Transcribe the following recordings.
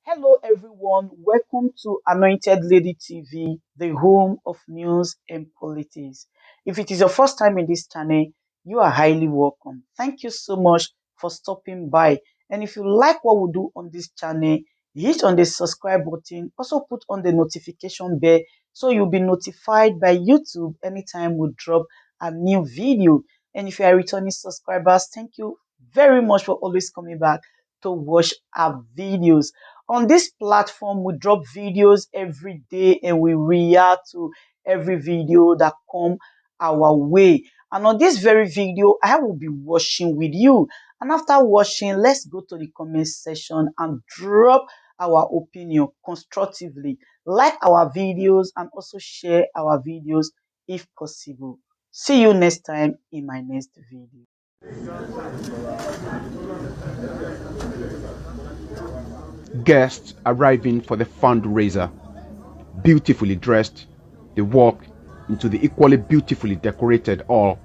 Hello, everyone. Welcome to Anointed Lady TV, the home of news and politics. If it is your first time in this channel, you are highly welcome. Thank you so much for stopping by. And if you like what we do on this channel, hit on the subscribe button. Also, put on the notification bell so you'll be notified by YouTube anytime we drop a new video. And if you are returning subscribers, thank you very much for always coming back to watch our videos. On this platform, we drop videos every day and we react to every video that come our way. And on this very video, I will be watching with you. And after watching, let's go to the comment section and drop our opinion constructively. Like our videos and also share our videos if possible. See you next time in my next video. Guests arriving for the fundraiser, beautifully dressed, they walk into the equally beautifully decorated hall.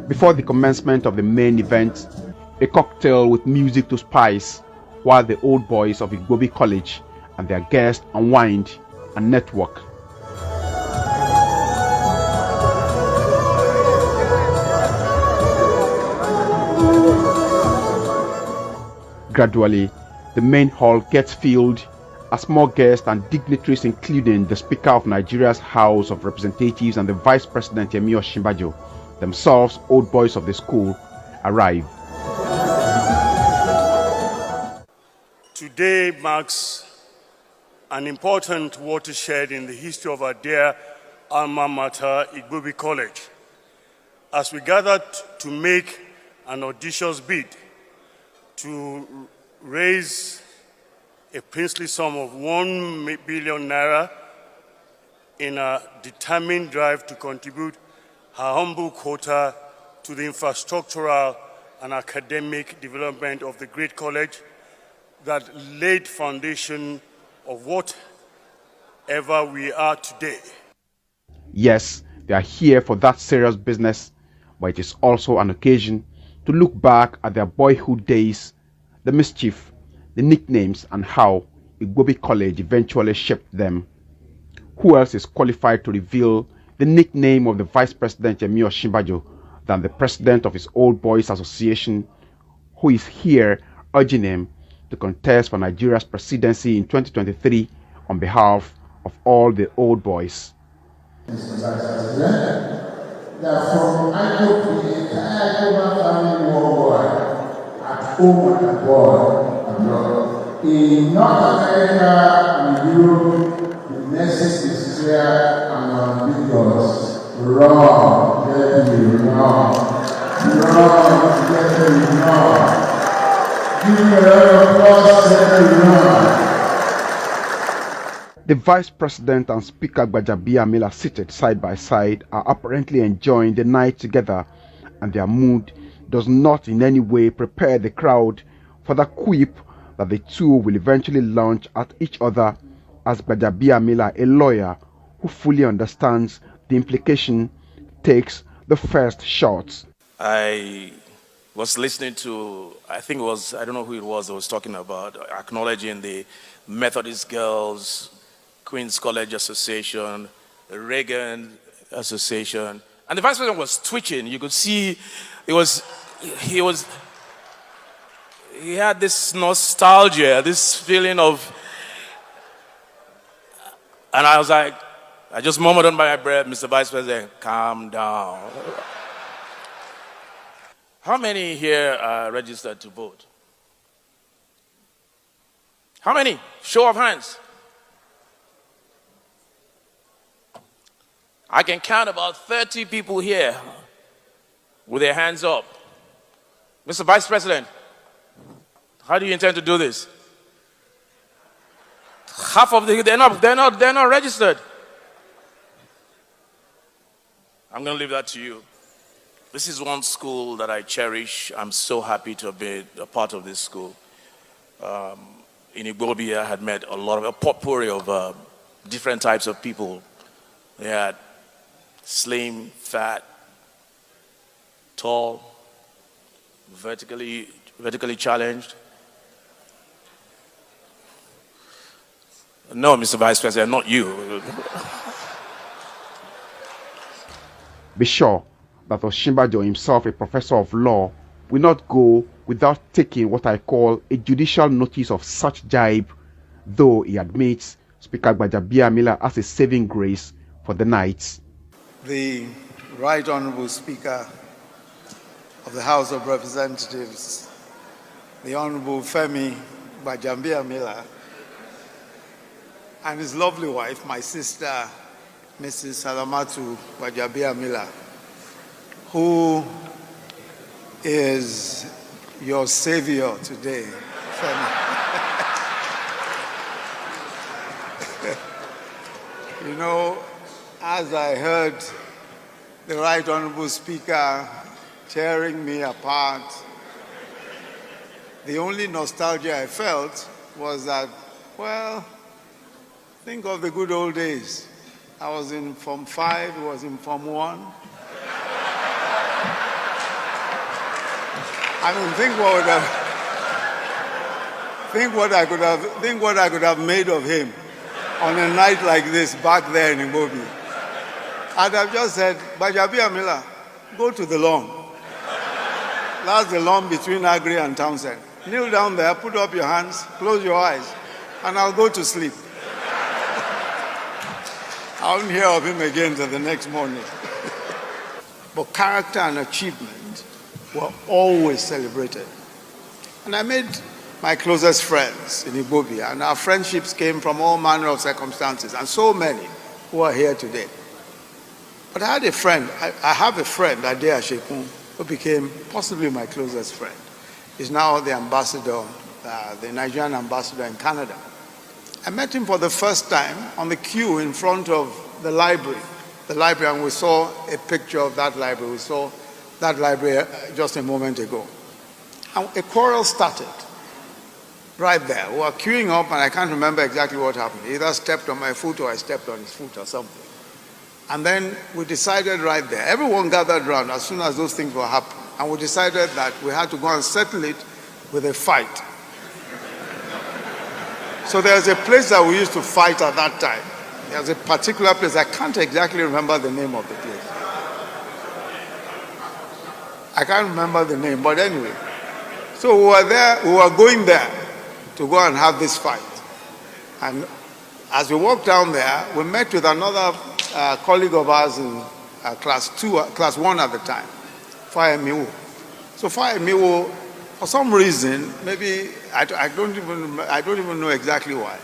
Before the commencement of the main event, a cocktail with music to spice, while the old boys of Igbobi College and their guests unwind and network. Gradually, the main hall gets filled as more guests and dignitaries, including the Speaker of Nigeria's House of Representatives and the Vice President Osibanjo, themselves old boys of the school, arrive. Today marks an important watershed in the history of our dear alma mater, Igbobi College, as we gathered to make an audacious bid to raise a princely sum of 1 billion naira in a determined drive to contribute her humble quota to the infrastructural and academic development of the great college that laid foundation of whatever we are today. Yes, they are here for that serious business, but it is also an occasion to look back at their boyhood days, the mischief, the nicknames, and how Igbobi College eventually shaped them. Who else is qualified to reveal the nickname of the Vice President Osibanjo than the President of his Old Boys Association, who is here urging him to contest for Nigeria's presidency in 2023 on behalf of all the old boys. Mr. Vice President, that from Igbobi, the entire Igbobi family worldwide, at home and abroad, in North America and Europe, the message is clear and ambiguous. Wrong, definitely wrong. Wrong, definitely wrong. Give me a round of applause, definitely wrong. The Vice President and Speaker Gbajabiamila, seated side by side, are apparently enjoying the night together, and their mood does not in any way prepare the crowd for the quip that the two will eventually launch at each other, as Gbajabiamila, a lawyer who fully understands the implication, takes the first shots. I was listening to, I think it was, I don't know who it was that was talking about acknowledging the Methodist Girls, Queen's College Association, the Reagan Association, and the Vice President was twitching. You could see he had this nostalgia, this feeling of, and I was like, I just murmured under my breath, Mr. Vice President, calm down. How many here are registered to vote? How many? Show of hands. I can count about 30 people here with their hands up. Mr. Vice President, how do you intend to do this? Half of they're not registered. I'm going to leave that to you. This is one school that I cherish. I'm so happy to have been a part of this school. In Igbobi, I had met a potpourri of different types of people. They had slim, fat, tall, vertically challenged. No, Mr. Vice President, not you. Be sure that Osibanjo himself, a professor of law, will not go without taking what I call a judicial notice of such jibe, though he admits Speaker Gbajabiamila has a saving grace for the night. The Right Honourable Speaker of the House of Representatives, the Honourable Femi Gbajabiamila, and his lovely wife, my sister, Mrs. Salamatu Gbajabiamila, who is your savior today, Femi. You know, as I heard the Right Honourable Speaker tearing me apart, the only nostalgia I felt was that, well, think of the good old days. I was in Form 5, he was in Form 1. I mean, think what I could have made of him on a night like this back there in Igbobi. I'd have just said, Gbajabiamila, go to the lawn. That's the lawn between Agri and Townsend. Kneel down there, put up your hands, close your eyes, and I'll go to sleep. I won't hear of him again till the next morning. But character and achievement were always celebrated. And I made my closest friends in Igbobi, and our friendships came from all manner of circumstances, and so many who are here today. But I had a friend, I have a friend, Ade Ashekun, who became possibly my closest friend. He's now the ambassador, the Nigerian ambassador in Canada. I met him for the first time on the queue in front of the library, and we saw a picture of that library. We saw that library just a moment ago. And a quarrel started right there. We were queuing up, and I can't remember exactly what happened. He either stepped on my foot or I stepped on his foot or something. And then we decided right there, everyone gathered around as soon as those things were happening, and we decided that we had to go and settle it with a fight. So there's a place that we used to fight at that time. There's a particular place, I can't exactly remember the name of the place. I can't remember the name, but anyway. So we were going there to go and have this fight. And as we walked down there, we met with another colleague of ours in class 1 at the time, Fire Miwo. So Fire Miwo, for some reason, maybe I don't even know exactly why,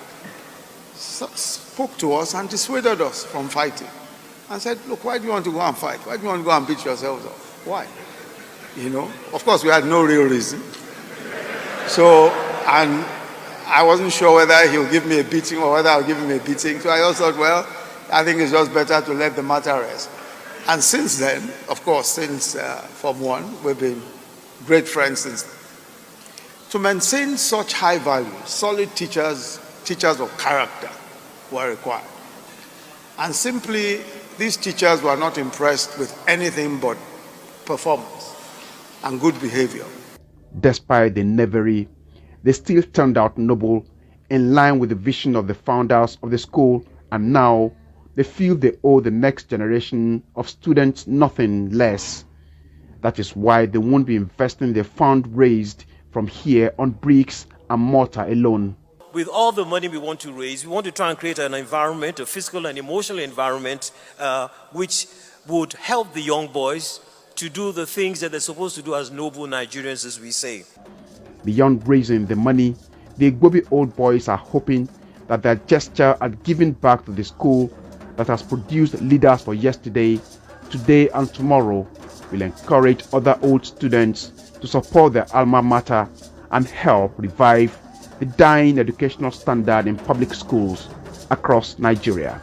spoke to us and dissuaded us from fighting, and said, "Look, why do you want to go and fight? Why do you want to go and beat yourselves up? Why?" You know, of course, we had no real reason. So, and I wasn't sure whether he'll give me a beating or whether I'll give him a beating. So I also thought, well, I think it's just better to let the matter rest. And since then, of course, since Form 1, we've been great friends since. To maintain such high values, solid teachers of character were required. And simply, these teachers were not impressed with anything but performance and good behavior. Despite the knavery, they still turned out noble, in line with the vision of the founders of the school, and now they feel they owe the next generation of students nothing less. That is why they won't be investing the fund raised from here on bricks and mortar alone. With all the money we want to raise, we want to try and create an environment, a physical and emotional environment, which would help the young boys to do the things that they're supposed to do as noble Nigerians, as we say. Beyond raising the money, the Igbobi old boys are hoping that their gesture at giving back to the school that has produced leaders for yesterday, today and tomorrow will encourage other old students to support their alma mater and help revive the dying educational standard in public schools across Nigeria.